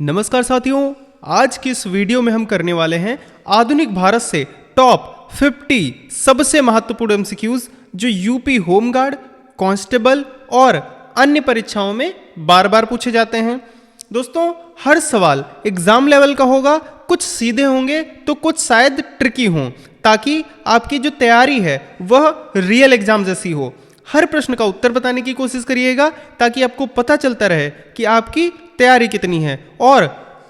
नमस्कार साथियों, आज की इस वीडियो में हम करने वाले हैं आधुनिक भारत से टॉप 50 सबसे महत्वपूर्ण एमसीक्यूज जो यूपी होमगार्ड, कांस्टेबल और अन्य परीक्षाओं में बार बार पूछे जाते हैं। दोस्तों, हर सवाल एग्जाम लेवल का होगा, कुछ सीधे होंगे तो कुछ शायद ट्रिकी हों, ताकि आपकी जो तैयारी है वह रियल एग्जाम जैसी हो। हर प्रश्न का उत्तर बताने की कोशिश करिएगा ताकि आपको पता चलता रहे कि आपकी तैयारी कितनी है, और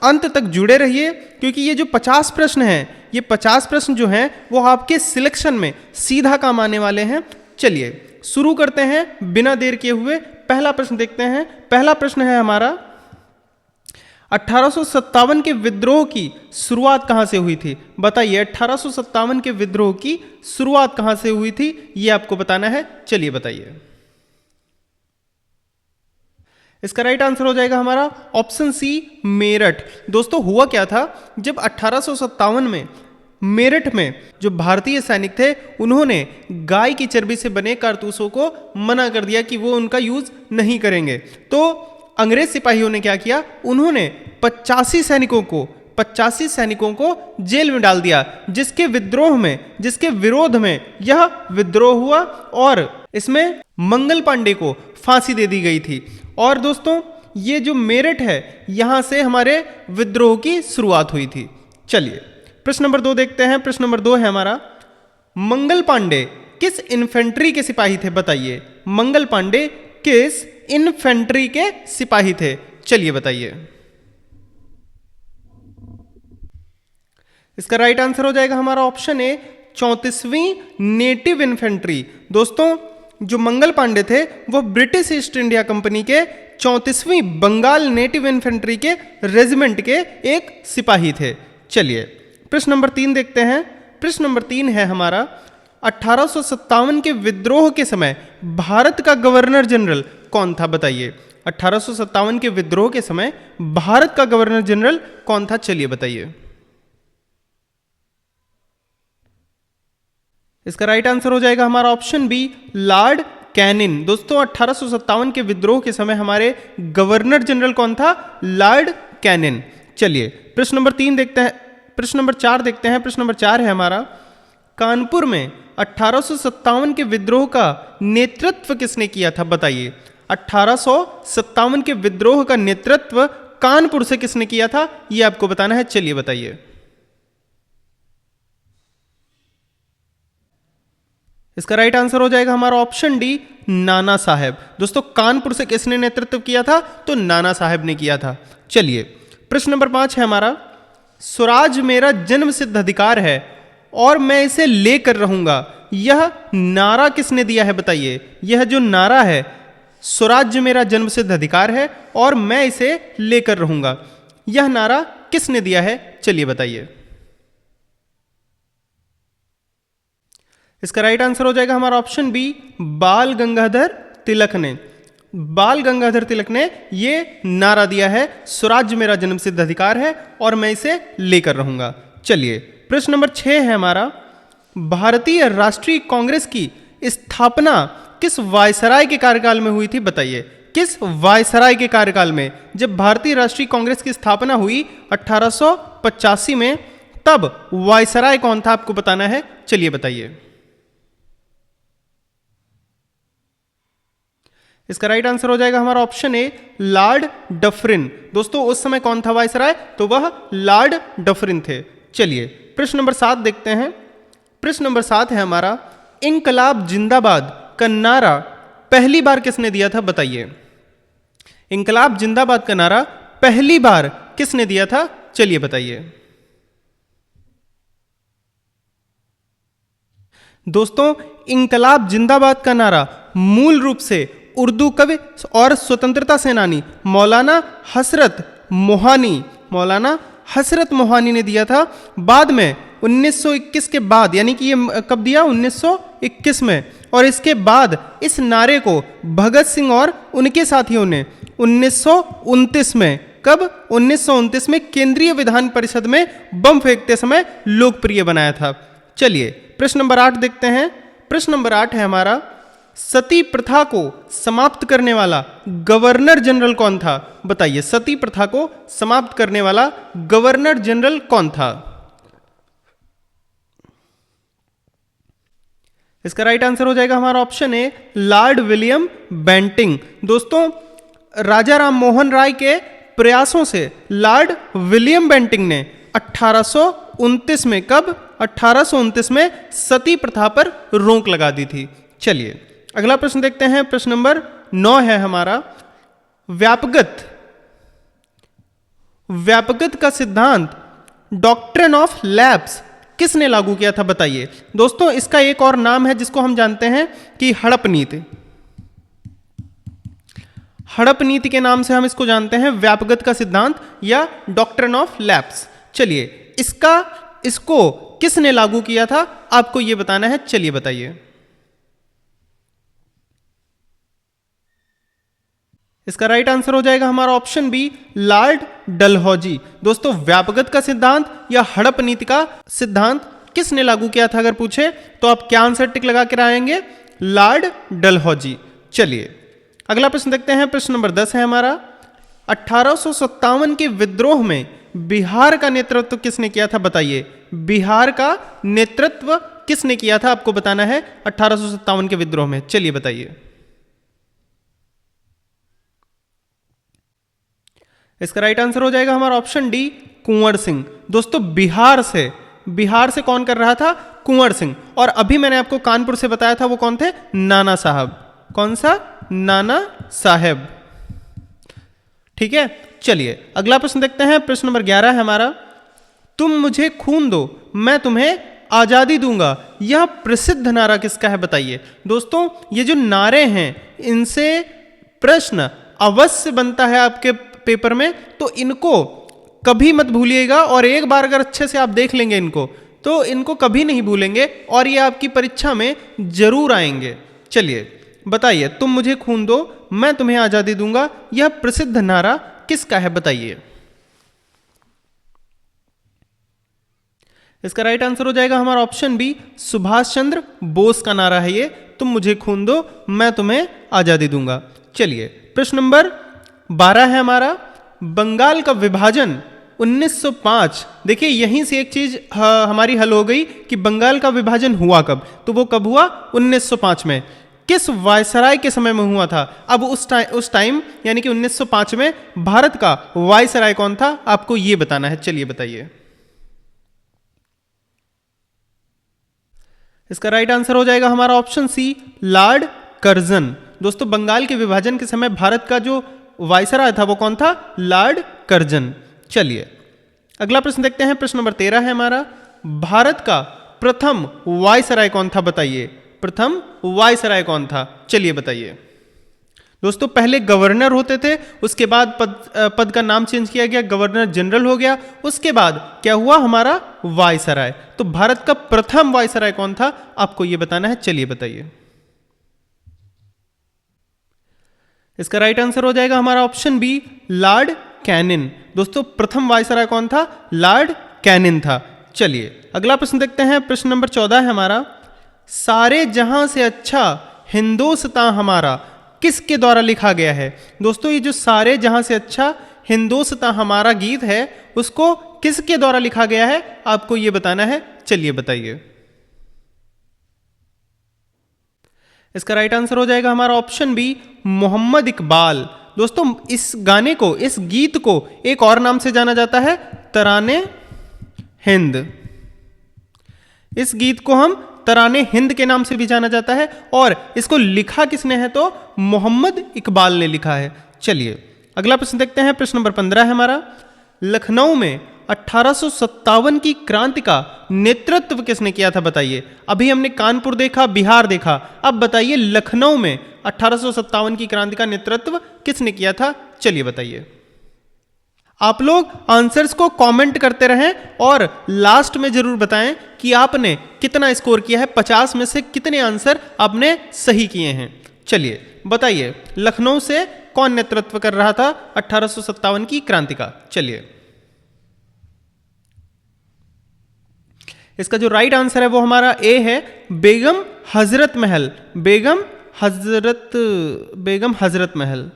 अंत तक जुड़े रहिए क्योंकि ये जो 50 प्रश्न हैं, ये 50 प्रश्न जो हैं वो आपके सिलेक्शन में सीधा काम आने वाले हैं। चलिए शुरू करते हैं बिना देर किए हुए। पहला प्रश्न देखते हैं। पहला प्रश्न है हमारा, 1857 के विद्रोह की शुरुआत कहां से हुई थी? बताइए 1857 के विद्रोह की शुरुआत कहां से हुई थी, ये आपको बताना है। चलिए बताइए। इसका राइट आंसर हो जाएगा हमारा ऑप्शन सी, मेरठ। दोस्तों, हुआ क्या था, जब 1857 में मेरठ में जो भारतीय सैनिक थे उन्होंने गाय की चर्बी से बने कारतूसों को मना कर दिया कि वो उनका यूज नहीं करेंगे, तो अंग्रेज सिपाहियों ने क्या किया, उन्होंने 85 सैनिकों को जेल में डाल दिया, जिसके विरोध में यह विद्रोह हुआ और इसमें मंगल पांडे को फांसी दे दी गई थी। और दोस्तों, ये जो मेरठ है, यहां से हमारे विद्रोह की शुरुआत हुई थी। चलिए प्रश्न नंबर 2 देखते हैं। प्रश्न नंबर 2 है हमारा, मंगल पांडे किस इन्फेंट्री के सिपाही थे? बताइए, मंगल पांडे किस इन्फेंट्री के सिपाही थे? चलिए बताइए। इसका राइट आंसर हो जाएगा हमारा ऑप्शन ए, 34वीं नेटिव इन्फेंट्री। दोस्तों, जो मंगल पांडे थे वो ब्रिटिश ईस्ट इंडिया कंपनी के 34वीं बंगाल नेटिव इन्फेंट्री के रेजिमेंट के एक सिपाही थे। चलिए प्रश्न नंबर 3 देखते हैं। प्रश्न नंबर 3 है हमारा, 1857 के विद्रोह के समय भारत का गवर्नर जनरल कौन था? बताइए 1857 के विद्रोह के समय भारत का गवर्नर जनरल कौन था? चलिए बताइए। इसका राइट आंसर हो जाएगा हमारा ऑप्शन बी, लॉर्ड कैनिन। दोस्तों, 1857 के विद्रोह के समय हमारे गवर्नर जनरल कौन था? Lord Canning. चलिए प्रश्न नंबर 3 देखते हैं। प्रश्न नंबर 4 देखते हैं। प्रश्न नंबर 4 है हमारा, कानपुर में 1857 के विद्रोह का नेतृत्व किसने किया था? बताइए 1857 के विद्रोह का नेतृत्व कानपुर से किसने किया था, यह आपको बताना है। चलिए बताइए। इसका राइट आंसर हो जाएगा हमारा ऑप्शन डी, नाना साहेब। दोस्तों, कानपुर से किसने नेतृत्व किया था? तो नाना साहेब ने किया था। चलिए प्रश्न नंबर 5 है हमारा, स्वराज मेरा जन्म सिद्ध अधिकार है और मैं इसे लेकर रहूंगा, यह नारा किसने दिया है? बताइए, यह जो नारा है, स्वराज मेरा जन्म सिद्ध अधिकार है और मैं इसे लेकर रहूंगा, यह नारा किसने दिया है? चलिए बताइए। इसका राइट आंसर हो जाएगा हमारा ऑप्शन बी, बाल गंगाधर तिलक ने। बाल गंगाधर तिलक ने यह नारा दिया है, स्वराज मेरा जन्म सिद्ध अधिकार है और मैं इसे लेकर रहूंगा। चलिए प्रश्न नंबर 6 है हमारा, भारतीय राष्ट्रीय कांग्रेस की स्थापना किस वायसराय के कार्यकाल में हुई थी? बताइए, किस वायसराय के कार्यकाल में? जब भारतीय राष्ट्रीय कांग्रेस की स्थापना हुई 1885 में, तब वायसराय कौन था? आपको बताना है। चलिए बताइए। इसका राइट आंसर हो जाएगा हमारा ऑप्शन ए, लॉर्ड डफरिन। दोस्तों, उस समय कौन था वायसराय? तो वह लॉर्ड डफरिन थे। चलिए प्रश्न नंबर 7 देखते हैं। प्रश्न नंबर 7 है हमारा, इंकलाब जिंदाबाद का नारा पहली बार किसने दिया था? बताइए, इंकलाब जिंदाबाद का नारा पहली बार किसने दिया था? चलिए बताइए। दोस्तों, इंकलाब जिंदाबाद का नारा मूल रूप से उर्दू कवि और स्वतंत्रता सेनानी मौलाना हसरत मोहानी ने दिया था। बाद में 1921 के बाद, यानी कि ये कब दिया? 1921 में। और इसके बाद इस नारे को भगत सिंह और उनके साथियों ने 1929 में, कब? 1929 में केंद्रीय विधान परिषद में बम फेंकते समय लोकप्रिय बनाया था। चलिए प्रश्न नंबर 8 देखते हैं। प्रश्न नंबर 8 है हमारा, सती प्रथा को समाप्त करने वाला गवर्नर जनरल कौन था? बताइए, सती प्रथा को समाप्त करने वाला गवर्नर जनरल कौन था? इसका राइट आंसर हो जाएगा हमारा option A, Lord William Bentinck. दोस्तों, राजा राम मोहन राय के प्रयासों से लॉर्ड विलियम बेंटिंक ने 1829 में, कब? 1829 में सती प्रथा पर रोक लगा दी थी। चलिए अगला प्रश्न देखते हैं। प्रश्न नंबर 9 है हमारा, व्यापकत का सिद्धांत डॉक्ट्रिन ऑफ लैप्स किसने लागू किया था? बताइए। दोस्तों, इसका एक और नाम है जिसको हम जानते हैं कि हड़प नीति। हड़प नीति के नाम से हम इसको जानते हैं, व्यापकत का सिद्धांत या डॉक्ट्रिन ऑफ लैप्स। चलिए इसको किसने लागू किया था, आपको यह बताना है। चलिए बताइए। इसका राइट आंसर हो जाएगा हमारा ऑप्शन बी, लॉर्ड डलहौजी। दोस्तों, व्यापकत का सिद्धांत या हड़प नीति का सिद्धांत किसने लागू किया था अगर पूछे तो आप क्या आंसर टिक लगा के आएंगे? लॉर्ड डलहौजी। चलिए अगला प्रश्न देखते हैं। प्रश्न नंबर 10 है हमारा, 1857 के विद्रोह में बिहार का नेतृत्व किसने किया था? बताइए, बिहार का नेतृत्व किसने किया था? आपको बताना है 1857 के विद्रोह में। चलिए बताइए। इसका राइट आंसर हो जाएगा हमारा ऑप्शन डी, कुंवर सिंह। दोस्तों, बिहार से कौन कर रहा था? कुंवर सिंह। और अभी मैंने आपको कानपुर से बताया था, वो कौन थे? नाना साहब। कौन सा? नाना साहेब। ठीक है, चलिए अगला प्रश्न देखते हैं। प्रश्न नंबर 11 है हमारा, तुम मुझे खून दो मैं तुम्हें आजादी दूंगा, यह प्रसिद्ध नारा किसका है? बताइए। दोस्तों, ये जो नारे हैं इनसे प्रश्न अवश्य बनता है आपके पेपर में, तो इनको कभी मत भूलिएगा। और एक बार अगर अच्छे से आप देख लेंगे इनको, तो इनको कभी नहीं भूलेंगे और ये आपकी परीक्षा में जरूर आएंगे। चलिए बताइए, तुम मुझे खून दो मैं तुम्हें आजादी दूंगा, यह प्रसिद्ध नारा किसका है? बताइए। इसका राइट आंसर हो जाएगा हमारा ऑप्शन बी, सुभाष चंद्र बोस का नारा है ये, तुम मुझे खून दो मैं तुम्हें आजादी दूंगा। चलिए प्रश्न नंबर 12 है हमारा, बंगाल का विभाजन 1905। देखिए यहीं से एक चीज हमारी हल हो गई कि बंगाल का विभाजन हुआ कब, तो वो कब हुआ? 1905 में। किस वायसराय के समय में हुआ था? अब उस टाइम यानी कि 1905 में भारत का वायसराय कौन था, आपको ये बताना है। चलिए बताइए। इसका राइट आंसर हो जाएगा हमारा ऑप्शन सी, लॉर्ड कर्जन। दोस्तों, बंगाल के विभाजन के समय भारत का जो वायसराय था वो कौन था? Lord Curzon. चलिए अगला प्रश्न देखते हैं। प्रश्न नंबर 13 है हमारा, भारत का प्रथम वायसराय कौन था? बताइए, प्रथम वायसराय कौन था? चलिए बताइए। दोस्तों, पहले गवर्नर होते थे, उसके बाद पद का नाम चेंज किया गया, गवर्नर जनरल हो गया, उसके बाद क्या हुआ? हमारा वायसराय। तो भारत का प्रथम वायसराय कौन था, आपको यह बताना है। चलिए बताइए। इसका राइट आंसर हो जाएगा हमारा ऑप्शन बी, लॉर्ड कैनिन। दोस्तों, प्रथम वायसराय कौन था? लॉर्ड कैनिन था। चलिए अगला प्रश्न देखते हैं। प्रश्न नंबर 14 है हमारा, सारे जहां से अच्छा हिंदोस्तां हमारा किसके द्वारा लिखा गया है? दोस्तों, ये जो सारे जहां से अच्छा हिंदोस्तां हमारा गीत है उसको किसके द्वारा लिखा गया है, आपको यह बताना है। चलिए बताइए। इसका राइट आंसर हो जाएगा हमारा ऑप्शन बी, मोहम्मद इकबाल। दोस्तों, इस गाने को, इस गीत को एक और नाम से जाना जाता है, तराने हिंद। इस गीत को हम तराने हिंद के नाम से भी जाना जाता है और इसको लिखा किसने है? तो मोहम्मद इकबाल ने लिखा है। चलिए अगला प्रश्न देखते हैं। प्रश्न नंबर 15 है हमारा, लखनऊ में 1857 की क्रांति का नेतृत्व किसने किया था? बताइए। अभी हमने कानपुर देखा, बिहार देखा, अब बताइए लखनऊ में 1857 की क्रांति का नेतृत्व किसने किया था? चलिए बताइए। आप लोग आंसर्स को कमेंट करते रहें और लास्ट में जरूर बताएं कि आपने कितना स्कोर किया है, 50 में से कितने आंसर आपने सही किए हैं। चलिए बताइए, लखनऊ से कौन नेतृत्व कर रहा था 1857 की क्रांति का? चलिए, इसका जो राइट आंसर है वो हमारा ए है, बेगम हजरत महल। बेगम बेगम हजरत महल।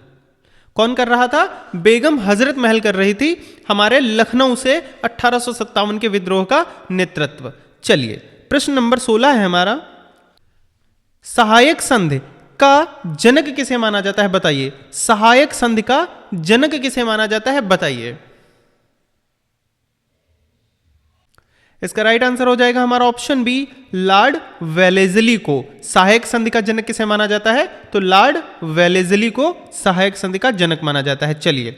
कौन कर रहा था? बेगम हजरत महल कर रही थी हमारे लखनऊ से 1857 के विद्रोह का नेतृत्व। चलिए, प्रश्न नंबर 16 है हमारा, सहायक संधि का जनक किसे माना जाता है? बताइए। सहायक संधि का जनक किसे माना जाता है? बताइए। इसका राइट आंसर हो जाएगा हमारा ऑप्शन बी, लॉर्ड वेलेस्ली को। सहायक संधि का जनक किसे माना जाता है? तो लॉर्ड वेलेस्ली को सहायक संधि का जनक माना जाता है। चलिए,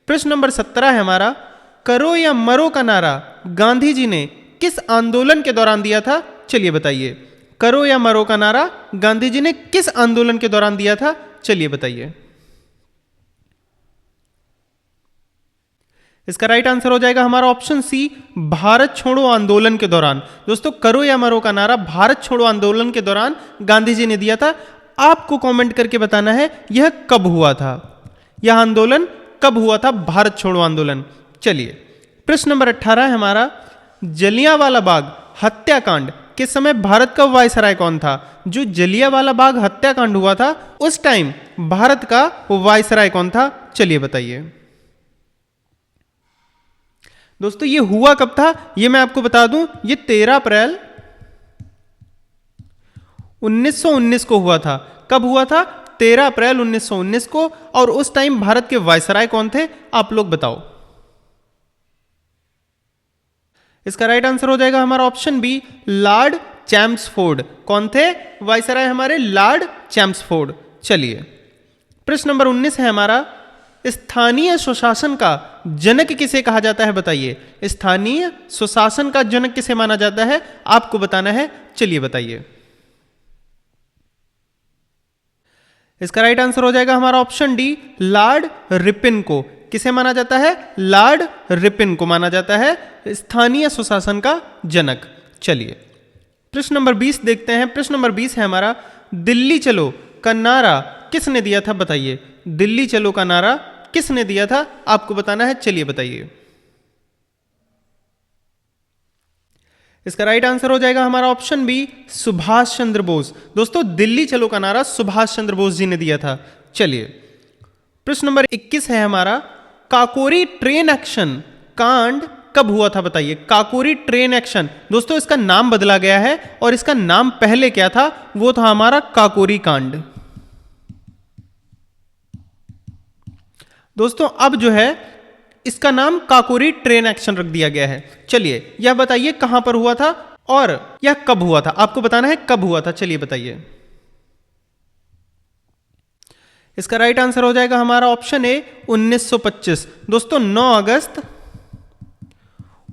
प्रश्न नंबर 17 है हमारा, करो या मरो का नारा गांधी जी ने किस आंदोलन के दौरान दिया था? चलिए बताइए। करो या मरो का नारा गांधी जी ने किस आंदोलन के दौरान दिया था? चलिए बताइए। इसका राइट आंसर हो जाएगा हमारा ऑप्शन सी, भारत छोड़ो आंदोलन के दौरान। दोस्तों, करो या मरो का नारा भारत छोड़ो आंदोलन के दौरान गांधी जी ने दिया था। आपको कमेंट करके बताना है यह कब हुआ था, यह आंदोलन कब हुआ था, भारत छोड़ो आंदोलन। चलिए, प्रश्न नंबर 18 है हमारा, जलियांवाला बाग हत्याकांड के समय भारत का वायसराय कौन था? जो जलियांवाला बाग हत्याकांड हुआ था उस टाइम भारत का वायसराय कौन था? चलिए बताइए। दोस्तों, ये हुआ कब था? ये मैं आपको बता दूं, ये 13 अप्रैल 1919 को हुआ था। कब हुआ था? 13 अप्रैल 1919 को। और उस टाइम भारत के वायसराय कौन थे? आप लोग बताओ। इसका राइट आंसर हो जाएगा हमारा ऑप्शन बी, लॉर्ड चैम्सफोर्ड। कौन थे वायसराय हमारे? Lord Chelmsford. चलिए, प्रश्न नंबर 19 है हमारा, स्थानीय स्वशासन का जनक किसे कहा जाता है? बताइए। स्थानीय स्वशासन का जनक किसे माना जाता है? आपको बताना है। चलिए बताइए। इसका राइट आंसर हो जाएगा हमारा ऑप्शन डी, लॉर्ड रिपिन को। किसे माना जाता है? लॉर्ड रिपिन को माना जाता है स्थानीय स्वशासन का जनक। चलिए, प्रश्न नंबर 20 देखते हैं। प्रश्न नंबर 20 है हमारा, दिल्ली चलो का नारा किसने दिया था? बताइए। दिल्ली चलो का नारा किसने दिया था? आपको बताना है। चलिए बताइए। इसका राइट आंसर हो जाएगा हमारा ऑप्शन बी, सुभाष चंद्र बोस। दोस्तों, दिल्ली चलो का नारा सुभाष चंद्र बोस जी ने दिया था। चलिए, प्रश्न नंबर 21 है हमारा, काकोरी ट्रेन एक्शन कांड कब हुआ था? बताइए। Kakori train action. दोस्तों, इसका नाम बदला गया है और इसका नाम पहले क्या था? वो था हमारा काकोरी कांड। दोस्तों, अब जो है इसका नाम काकोरी ट्रेन एक्शन रख दिया गया है। चलिए, यह बताइए कहां पर हुआ था और यह कब हुआ था? आपको बताना है कब हुआ था। चलिए बताइए। इसका राइट आंसर हो जाएगा हमारा ऑप्शन ए, 1925। दोस्तों, 9 अगस्त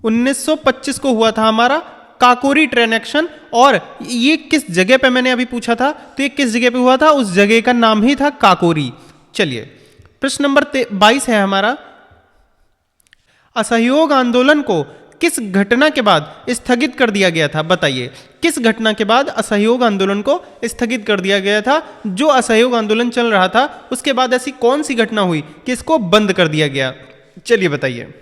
1925 को हुआ था हमारा काकोरी ट्रेन एक्शन। और ये किस जगह पे, मैंने अभी पूछा था, तो ये किस जगह पे हुआ था? उस जगह का नाम ही था काकोरी। चलिए, प्रश्न नंबर 22 है हमारा, असहयोग आंदोलन को किस घटना के बाद स्थगित कर दिया गया था? बताइए। किस घटना के बाद असहयोग आंदोलन को स्थगित कर दिया गया था? जो असहयोग आंदोलन चल रहा था उसके बाद ऐसी कौन सी घटना हुई कि इसको बंद कर दिया गया? चलिए बताइए।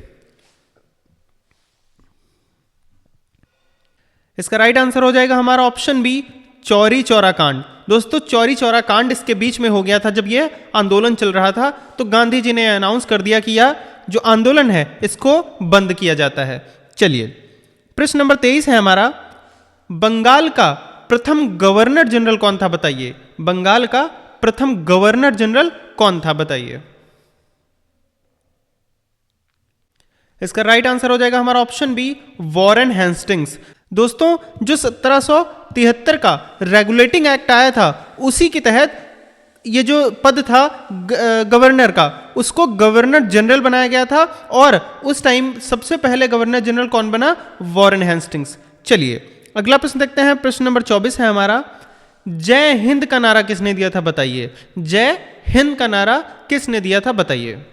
इसका राइट आंसर हो जाएगा हमारा ऑप्शन बी, चौरी चौरा कांड। दोस्तों, चौरी चौरा कांड इसके बीच में हो गया था जब यह आंदोलन चल रहा था। तो गांधी जी ने अनाउंस कर दिया कि यह जो आंदोलन है इसको बंद किया जाता है। चलिए, प्रश्न नंबर 23 है हमारा, बंगाल का प्रथम गवर्नर जनरल कौन था? बताइए। बंगाल का प्रथम गवर्नर जनरल कौन था? बताइए। इसका राइट आंसर हो जाएगा हमारा ऑप्शन बी, वॉरेन हेस्टिंग्स। दोस्तों, जो 1773 का रेगुलेटिंग एक्ट आया था उसी के तहत ये जो पद था गवर्नर का, उसको गवर्नर जनरल बनाया गया था। और उस टाइम सबसे पहले गवर्नर जनरल कौन बना? Warren Hastings. चलिए, अगला प्रश्न देखते हैं। प्रश्न नंबर 24 है हमारा, जय हिंद का नारा किसने दिया था? बताइए। जय हिंद का नारा किसने दिया था? बताइए।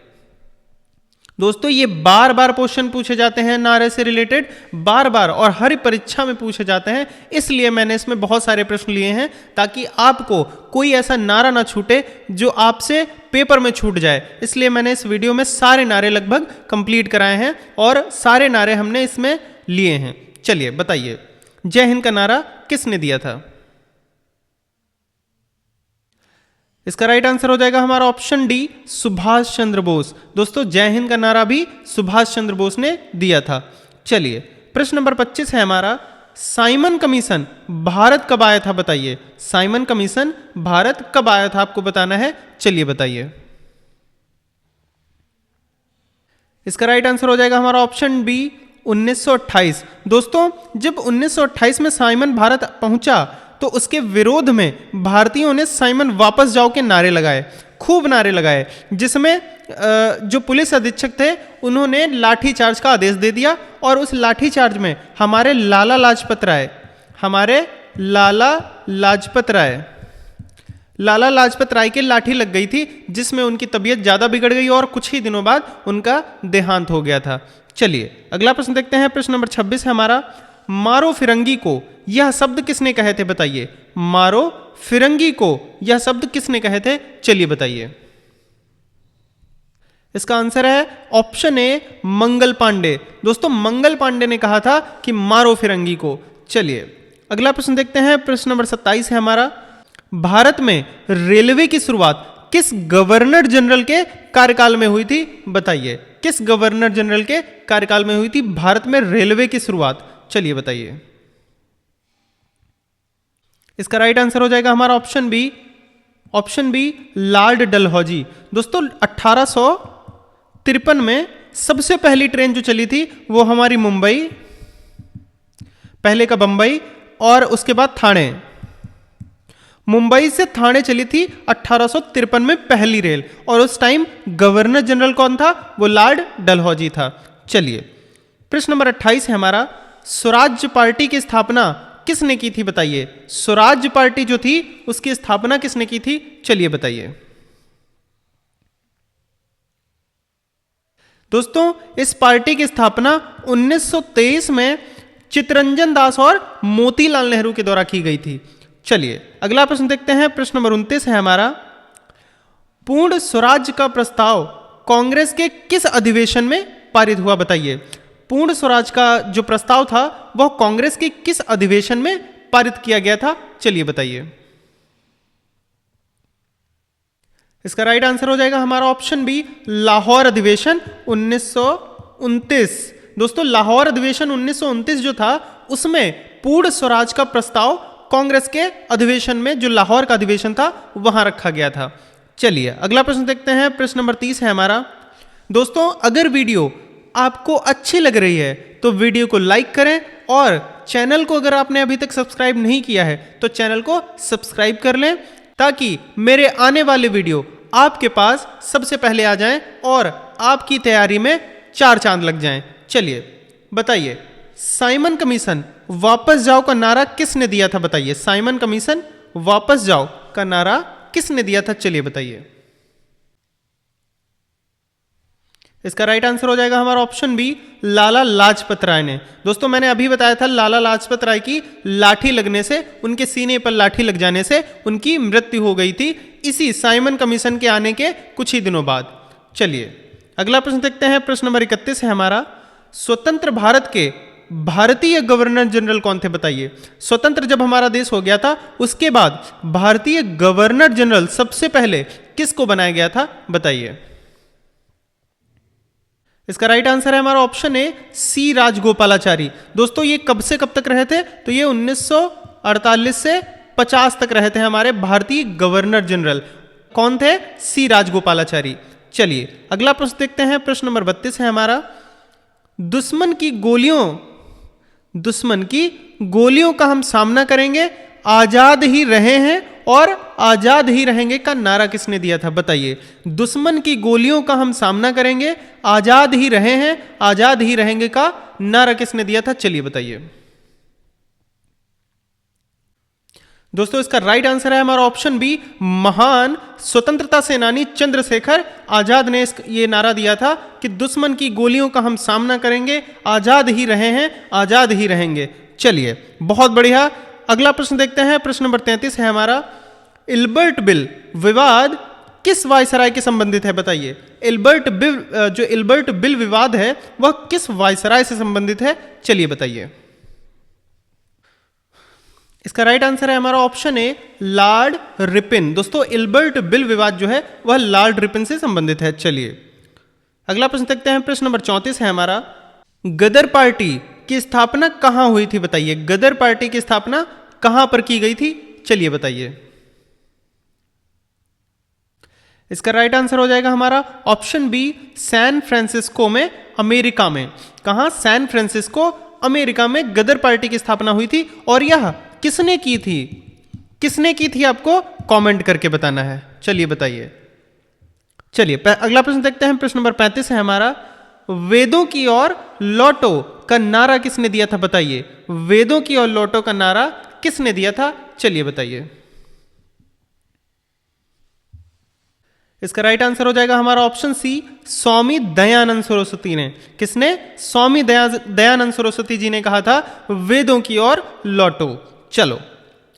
दोस्तों, ये बार बार क्वेश्चन पूछे जाते हैं नारे से रिलेटेड, बार बार, और हर परीक्षा में पूछे जाते हैं। इसलिए मैंने इसमें बहुत सारे प्रश्न लिए हैं ताकि आपको कोई ऐसा नारा ना छूटे जो आपसे पेपर में छूट जाए। इसलिए मैंने इस वीडियो में सारे नारे लगभग कंप्लीट कराए हैं और सारे नारे हमने इसमें लिए हैं। चलिए बताइए, जय हिंद का नारा किसने दिया था? इसका राइट आंसर हो जाएगा हमारा ऑप्शन डी, सुभाष चंद्र बोस। दोस्तों जय हिंद का नारा भी सुभाष चंद्र बोस ने दिया था। चलिए प्रश्न नंबर 25 है हमारा, साइमन कमीशन भारत कब आया था बताइए। साइमन कमीशन भारत कब आया था आपको बताना है, चलिए बताइए। इसका राइट आंसर हो जाएगा हमारा ऑप्शन बी, 1928। दोस्तों जब 1928 में साइमन भारत पहुंचा तो उसके विरोध में भारतीयों ने साइमन वापस जाओ के नारे लगाए, खूब नारे लगाए, जिसमें जो पुलिस अधीक्षक थे उन्होंने लाठीचार्ज का आदेश दे दिया और उस लाठीचार्ज में हमारे लाला लाजपत राय के लाठी लग गई थी, जिसमें उनकी तबीयत ज़्यादा बिगड़ गई और कुछ ही दिनों बाद उनका देहांत हो गया था। चलिए अगला प्रश्न देखते हैं। प्रश्न नंबर 26 है हमारा, मारो फिरंगी को यह शब्द किसने कहे थे बताइए। मारो फिरंगी को यह शब्द किसने कहे थे, चलिए बताइए। इसका आंसर है ऑप्शन ए, मंगल पांडे। दोस्तों मंगल पांडे ने कहा था कि मारो फिरंगी को। चलिए अगला प्रश्न देखते हैं। प्रश्न नंबर 27 है हमारा, भारत में रेलवे की शुरुआत किस गवर्नर जनरल के कार्यकाल में हुई थी बताइए। किस गवर्नर जनरल के कार्यकाल में हुई थी भारत में रेलवे की शुरुआत, चलिए बताइए। इसका राइट आंसर हो जाएगा हमारा ऑप्शन बी, लॉर्ड डलहौजी। दोस्तों 1853 में सबसे पहली ट्रेन जो चली थी वो हमारी मुंबई, पहले का बंबई और उसके बाद थाने, मुंबई से थाने चली थी 1853 में पहली रेल, और उस टाइम गवर्नर जनरल कौन था, वो लॉर्ड डलहौजी था। चलिए प्रश्न नंबर 28 है हमारा, स्वराज्य पार्टी की स्थापना किसने की थी बताइए। स्वराज्य पार्टी जो थी उसकी स्थापना किसने की थी, चलिए बताइए। दोस्तों इस पार्टी की स्थापना 1923 में चित्तरंजन दास और मोतीलाल नेहरू के द्वारा की गई थी। चलिए अगला प्रश्न देखते हैं। प्रश्न नंबर 29 है हमारा, पूर्ण स्वराज्य का प्रस्ताव कांग्रेस के किस अधिवेशन में पारित हुआ बताइए। पूर्ण स्वराज का जो प्रस्ताव था वह कांग्रेस के किस अधिवेशन में पारित किया गया था, चलिए बताइए। इसका राइट आंसर हो जाएगा हमारा ऑप्शन बी, लाहौर अधिवेशन 1929। दोस्तों लाहौर अधिवेशन 1929 जो था उसमें पूर्ण स्वराज का प्रस्ताव कांग्रेस के अधिवेशन में, जो लाहौर का अधिवेशन था, वहां रखा गया था। चलिए अगला प्रश्न देखते हैं। प्रश्न नंबर 30 है हमारा, दोस्तों अगर वीडियो आपको अच्छी लग रही है तो वीडियो को लाइक करें और चैनल को अगर आपने अभी तक सब्सक्राइब नहीं किया है तो चैनल को सब्सक्राइब कर लें, ताकि मेरे आने वाले वीडियो आपके पास सबसे पहले आ जाएं और आपकी तैयारी में 4 चांद लग जाएं। चलिए बताइए, साइमन कमीशन वापस जाओ का नारा किसने दिया था बताइए। साइमन कमीशन वापस जाओ का नारा किसने दिया था, चलिए बताइए। इसका राइट आंसर हो जाएगा हमारा ऑप्शन बी, लाला लाजपत राय ने। दोस्तों मैंने अभी बताया था लाला लाजपत राय की लाठी लगने से, उनके सीने पर लाठी लग जाने से उनकी मृत्यु हो गई थी, इसी साइमन कमीशन के आने के कुछ ही दिनों बाद। चलिए अगला प्रश्न देखते हैं। प्रश्न नंबर 31 है हमारा, स्वतंत्र भारत के भारतीय गवर्नर जनरल कौन थे बताइए। स्वतंत्र जब हमारा देश हो गया था उसके बाद भारतीय गवर्नर जनरल सबसे पहले किसको बनाया गया था बताइए। इसका राइट आंसर है हमारा ऑप्शन ए, सी राजगोपालाचारी। दोस्तों ये कब से कब तक रहे थे, तो ये 1948 से 50 तक रहे थे हमारे भारतीय गवर्नर जनरल। कौन थे, सी राजगोपालाचारी। चलिए अगला प्रश्न देखते हैं। प्रश्न नंबर 32 है हमारा, दुश्मन की गोलियों का हम सामना करेंगे, आजाद ही रहे हैं और आजाद ही रहेंगे का नारा किसने दिया था बताइए। दुश्मन की गोलियों का हम सामना करेंगे, आजाद ही रहे हैं, आजाद ही रहेंगे का नारा किसने दिया था, चलिए बताइए। दोस्तों इसका राइट आंसर है हमारा ऑप्शन बी, महान स्वतंत्रता सेनानी चंद्रशेखर आजाद ने ये नारा दिया था कि दुश्मन की गोलियों का हम सामना करेंगे, आजाद ही रहे हैं, आजाद ही रहेंगे। चलिए बहुत बढ़िया, अगला प्रश्न देखते हैं। प्रश्न नंबर 33 है हमारा, इल्बर्ट बिल विवाद किस वायसराय के संबंधित है बताइए। इल्बर्ट बिल विवाद है वह किस वायसराय से संबंधित है, चलिए बताइए। इसका राइट आंसर है हमारा ऑप्शन ए लॉर्ड रिपिन। दोस्तों इल्बर्ट बिल विवाद जो है वह लॉर्ड रिपिन से संबंधित है। चलिए अगला प्रश्न देखते हैं। प्रश्न नंबर 34 है हमारा, गदर पार्टी की स्थापना कहां हुई थी बताइए। गदर पार्टी की स्थापना कहां पर की गई थी, चलिए बताइए। इसका राइट आंसर हो जाएगा हमारा ऑप्शन बी सैन फ्रांसिस्को में, अमेरिका में। कहां, सैन फ्रांसिस्को अमेरिका में गदर पार्टी की स्थापना हुई थी। और यह किसने की थी, किसने की थी आपको कमेंट करके बताना है। चलिए बताइए। चलिए अगला प्रश्न देखते हैं। प्रश्न नंबर 35 है हमारा, वेदों की ओर लौटो का नारा किसने दिया था बताइए। वेदों की ओर लौटो का नारा किसने दिया था, चलिए बताइए। इसका राइट आंसर हो जाएगा हमारा ऑप्शन सी स्वामी दयानंद सरस्वती ने। किसने, स्वामी दयानंद सरस्वती जी ने कहा था वेदों की ओर लौटो। चलो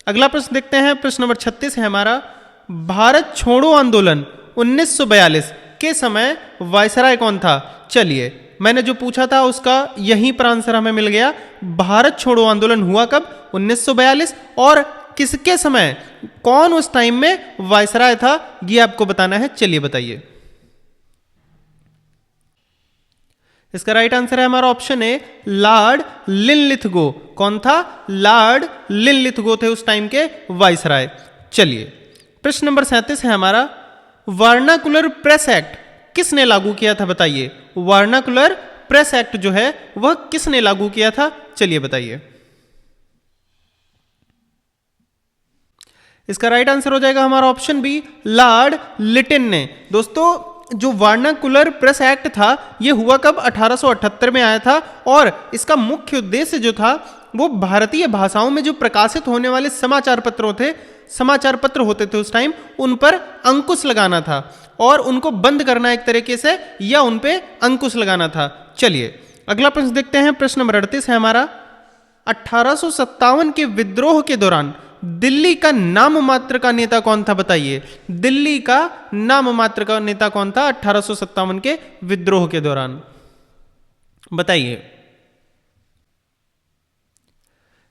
अगला प्रश्न देखते हैं। प्रश्न नंबर 36 है हमारा, भारत छोड़ो आंदोलन 1942 के समय वायसराय कौन था। चलिए मैंने जो पूछा था उसका यहीं पर आंसर हमें मिल गया। भारत छोड़ो आंदोलन हुआ कब, 1942, और किसके समय, कौन उस टाइम में वायसराय था, ये आपको बताना है। चलिए बताइए। इसका राइट आंसर है हमारा ऑप्शन ए लॉर्ड लिनलिथगो। कौन था, लॉर्ड लिनलिथगो थे उस टाइम के वायसराय। चलिए प्रश्न नंबर 37 है हमारा, वर्नाकुलर प्रेस एक्ट किसने लागू किया था बताइए। वर्नाकुलर प्रेस एक्ट जो है वह किसने लागू किया था, चलिए बताइए। इसका राइट आंसर हो जाएगा हमारा ऑप्शन बी लॉर्ड लिटिन ने। दोस्तों जो वर्नाकुलर प्रेस एक्ट था यह हुआ कब, 1878 में आया था। और इसका मुख्य उद्देश्य जो था वो भारतीय भाषाओं में जो प्रकाशित होने वाले समाचार पत्र होते थे उस टाइम, उन पर अंकुश लगाना था और उनको बंद करना एक तरीके से, या उन पे अंकुश लगाना था। चलिए अगला प्रश्न देखते हैं। प्रश्न नंबर 38 है हमारा, 1857 के विद्रोह के दौरान दिल्ली का नाम मात्र का नेता कौन था बताइए। दिल्ली का नाम मात्र का नेता कौन था 1857 के विद्रोह के दौरान, बताइए।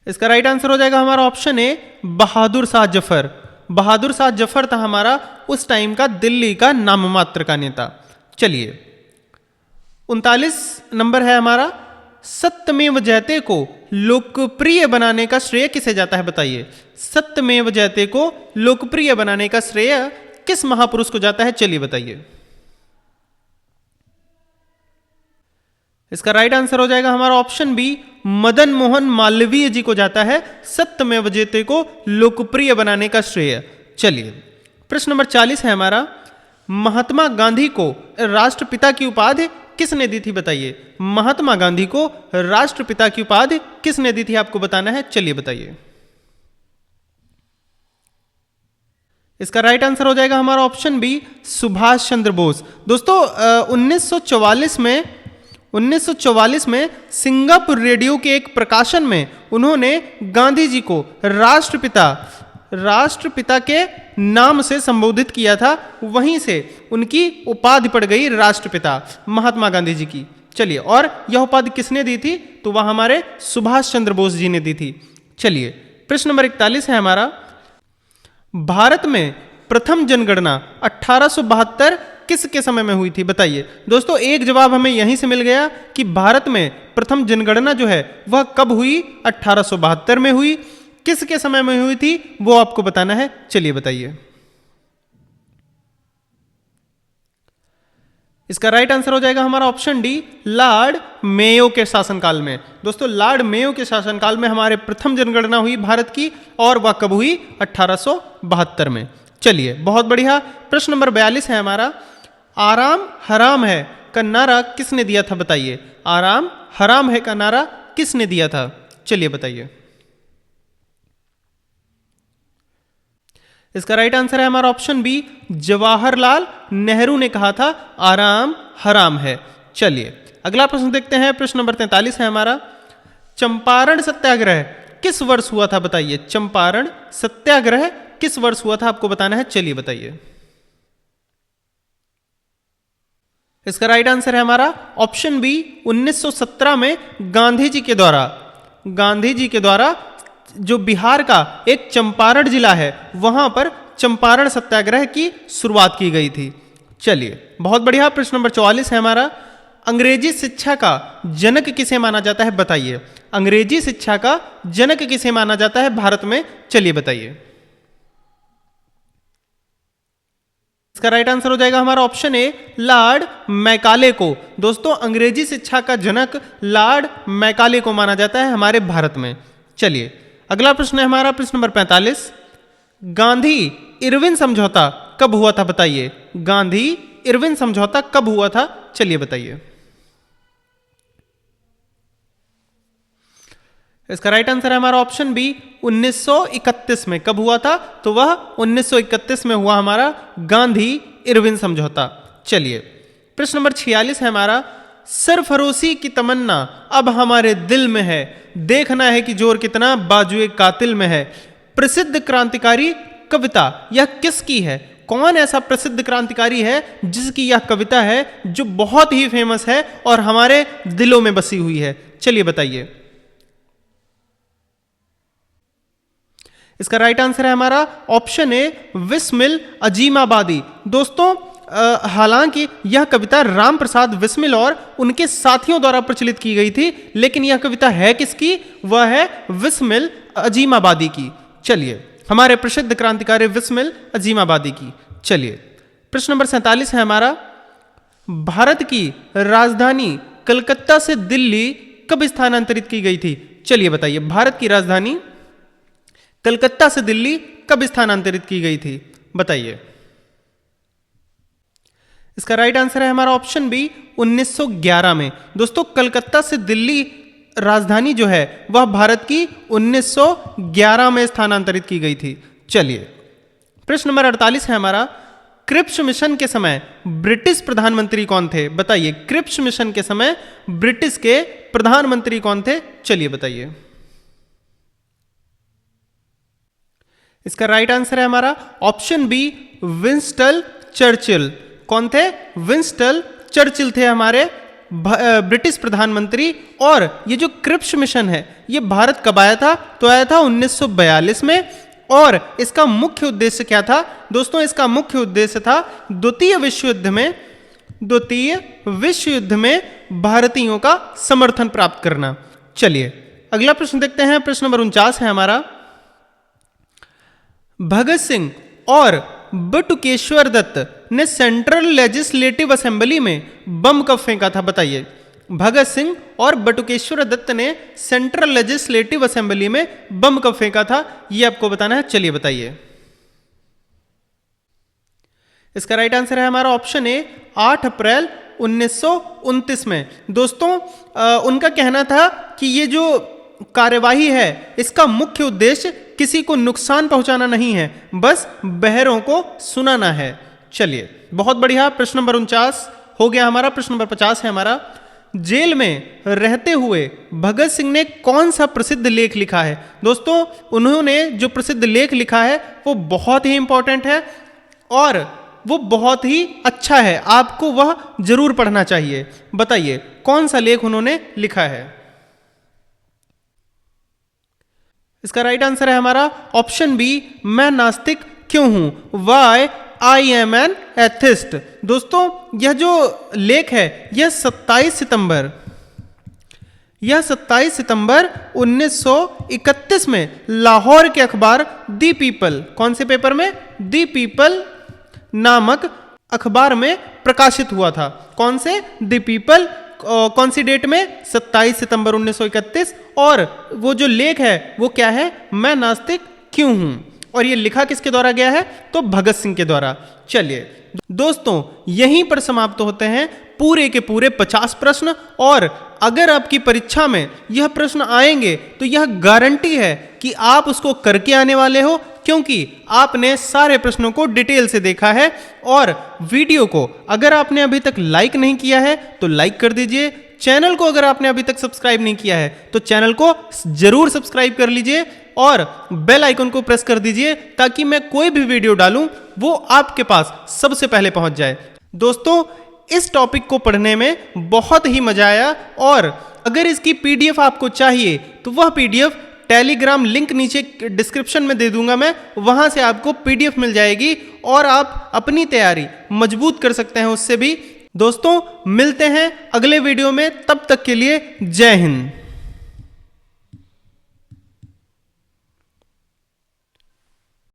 इसका राइट आंसर हो जाएगा हमारा ऑप्शन ए बहादुर शाह जफर। बहादुर शाह जफर था हमारा उस टाइम का दिल्ली का नाम मात्र का नेता। चलिए 39 नंबर है हमारा, सत्यमेव जयते को लोकप्रिय बनाने का श्रेय किसे जाता है बताइए। सत्यमेव जयते को लोकप्रिय बनाने का श्रेय किस महापुरुष को जाता है, चलिए बताइए। इसका राइट आंसर हो जाएगा हमारा ऑप्शन बी मदन मोहन मालवीय जी को जाता है सत्यमेव जयते को लोकप्रिय बनाने का श्रेय। चलिए प्रश्न नंबर 40 है हमारा, महात्मा गांधी को राष्ट्रपिता की उपाधि किसने दी थी बताइए। महात्मा गांधी को राष्ट्रपिता की उपाधि किसने दी थी आपको बताना है, चलिए बताइए। इसका राइट आंसर हो जाएगा हमारा ऑप्शन बी सुभाष चंद्र बोस। दोस्तों 1944 में सिंगापुर रेडियो के एक प्रकाशन में उन्होंने गांधी जी को राष्ट्रपिता के नाम से संबोधित किया था। वहीं से उनकी उपाधि पड़ गई राष्ट्रपिता महात्मा गांधी जी की। चलिए, और यह उपाधि किसने दी थी, तो वह हमारे सुभाष चंद्र बोस जी ने दी थी। चलिए प्रश्न नंबर 41 है हमारा, भारत में प्रथम जनगणना 1872 किसके समय में हुई थी बताइए। दोस्तों एक जवाब हमें यहीं से मिल गया कि भारत में प्रथम जनगणना जो है वह कब हुई, 1872 में हुई। किसके समय में हुई थी वो आपको बताना है, चलिए बताइए। इसका राइट आंसर हो जाएगा हमारा ऑप्शन डी लॉर्ड मेयो के शासनकाल में। दोस्तों लॉर्ड मेयो के शासनकाल में हमारे प्रथम जनगणना हुई भारत की, और वह कब हुई, 1872 में। चलिए बहुत बढ़िया। प्रश्न नंबर 42 है हमारा, आराम हराम है का नारा किसने दिया था बताइए। आराम हराम है का नारा किसने दिया था, चलिए बताइए। इसका राइट आंसर है हमारा ऑप्शन बी जवाहरलाल नेहरू ने कहा था आराम हराम है। चलिए अगला प्रश्न देखते हैं। प्रश्न नंबर 43 है हमारा, चंपारण सत्याग्रह किस वर्ष हुआ था बताइए। चंपारण सत्याग्रह किस वर्ष हुआ था आपको बताना है, चलिए बताइए। इसका राइट आंसर है हमारा ऑप्शन बी 1917 में गांधी जी के द्वारा जो बिहार का एक चंपारण जिला है वहां पर चंपारण सत्याग्रह की शुरुआत की गई थी। चलिए बहुत बढ़िया। प्रश्न नंबर 44 है हमारा, अंग्रेजी शिक्षा का जनक किसे माना जाता है बताइए। अंग्रेजी शिक्षा का जनक किसे माना जाता है भारत में, चलिए बताइए। इसका राइट आंसर हो जाएगा हमारा ऑप्शन ए, लॉर्ड मैकाले को। दोस्तों अंग्रेजी शिक्षा का जनक लॉर्ड मैकाले को माना जाता है हमारे भारत में। चलिए अगला प्रश्न है हमारा, प्रश्न नंबर 45, गांधी इरविन समझौता कब हुआ था बताइए। गांधी इरविन समझौता कब हुआ था, चलिए बताइए। इसका राइट आंसर है हमारा ऑप्शन बी, 1931 में। कब हुआ था, तो वह 1931 में हुआ हमारा गांधी इरविन समझौता। चलिए प्रश्न नंबर 46 है हमारा, सरफरोशी की तमन्ना अब हमारे दिल में है, देखना है कि जोर कितना बाजुए कातिल में है। प्रसिद्ध क्रांतिकारी कविता यह किसकी है। कौन ऐसा प्रसिद्ध क्रांतिकारी है जिसकी यह कविता है जो बहुत ही फेमस है और हमारे दिलों में बसी हुई है, चलिए बताइए। इसका राइट आंसर है हमारा ऑप्शन ए, विस्मिल अजीमाबादी। दोस्तों हालांकि यह कविता राम प्रसाद विस्मिल और उनके साथियों द्वारा प्रचलित की गई थी, लेकिन यह कविता है किसकी, वह है विस्मिल अजीमाबादी की। चलिए हमारे प्रसिद्ध क्रांतिकारी विस्मिल अजीमाबादी की। चलिए प्रश्न नंबर 47 है हमारा, भारत की राजधानी कलकत्ता से दिल्ली कब स्थानांतरित की गई थी, चलिए बताइए। भारत की राजधानी कलकत्ता से दिल्ली कब स्थानांतरित की गई थी, बताइए। इसका राइट आंसर है हमारा ऑप्शन बी, 1911 में। दोस्तों कलकत्ता से दिल्ली राजधानी जो है वह भारत की 1911 में स्थानांतरित की गई थी। चलिए प्रश्न नंबर 48 है हमारा, क्रिप्स मिशन के समय ब्रिटिश प्रधानमंत्री कौन थे, बताइए। क्रिप्स मिशन के समय ब्रिटिश के प्रधानमंत्री कौन थे, चलिए बताइए। इसका राइट आंसर है हमारा ऑप्शन बी, विंस्टन चर्चिल। कौन थे, विंस्टन चर्चिल थे हमारे ब्रिटिश प्रधानमंत्री। और ये जो क्रिप्स मिशन है ये भारत कब आया था, तो आया था 1942 में। और इसका मुख्य उद्देश्य क्या था दोस्तों, इसका मुख्य उद्देश्य था द्वितीय विश्व युद्ध में भारतीयों का समर्थन प्राप्त करना। चलिए अगला प्रश्न देखते हैं, प्रश्न नंबर 49 है हमारा, भगत सिंह और बटुकेश्वर दत्त ने सेंट्रल लेजिस्लेटिव असेंबली में बम कब फेंका था, बताइए। भगत सिंह और बटुकेश्वर दत्त ने सेंट्रल लेजिस्लेटिव असेंबली में बम कब फेंका था, यह आपको बताना है, चलिए बताइए। इसका राइट आंसर है हमारा ऑप्शन ए, 8 अप्रैल 1929 में। दोस्तों उनका कहना था कि ये जो कार्यवाही है इसका मुख्य उद्देश्य किसी को नुकसान पहुंचाना नहीं है, बस बहरों को सुनाना है। चलिए बहुत बढ़िया। प्रश्न नंबर 49 हो गया हमारा। प्रश्न नंबर 50 है हमारा, जेल में रहते हुए भगत सिंह ने कौन सा प्रसिद्ध लेख लिखा है। दोस्तों उन्होंने जो प्रसिद्ध लेख लिखा है वो बहुत ही इंपॉर्टेंट है और वो बहुत ही अच्छा है, आपको वह जरूर पढ़ना चाहिए। बताइए कौन सा लेख उन्होंने लिखा है। इसका राइट आंसर है हमारा ऑप्शन बी, मैं नास्तिक क्यों हूं, why I am an atheist. दोस्तों यह जो लेख है यह 27 सितंबर 1931 में लाहौर के अखबार दी पीपल, कौन से पेपर में, दी पीपल नामक अखबार में प्रकाशित हुआ था। कौन से, दी पीपल। कौन सी डेट में, 27 सितंबर 1931। और वो जो लेख है वो क्या है, मैं नास्तिक क्यों हूं। और ये लिखा किसके द्वारा गया है, तो भगत सिंह के द्वारा। चलिए दोस्तों यहीं पर समाप्त होते हैं पूरे के पूरे 50 प्रश्न। और अगर आपकी परीक्षा में यह प्रश्न आएंगे तो यह गारंटी है कि आप उसको करके आने वाले हो, क्योंकि आपने सारे प्रश्नों को डिटेल से देखा है। और वीडियो को अगर आपने अभी तक लाइक नहीं किया है तो लाइक कर दीजिए। चैनल को अगर आपने अभी तक सब्सक्राइब नहीं किया है तो चैनल को जरूर सब्सक्राइब कर लीजिए और बेल आइकन को प्रेस कर दीजिए ताकि मैं कोई भी वीडियो डालूं वो आपके पास सबसे पहले पहुंच जाए। दोस्तों इस टॉपिक को पढ़ने में बहुत ही मजा आया और अगर इसकी पीडीएफ आपको चाहिए तो वह पीडीएफ टेलीग्राम लिंक नीचे डिस्क्रिप्शन में दे दूंगा मैं, वहां से आपको पीडीएफ मिल जाएगी और आप अपनी तैयारी मजबूत कर सकते हैं उससे भी। दोस्तों मिलते हैं अगले वीडियो में, तब तक के लिए जय हिंद।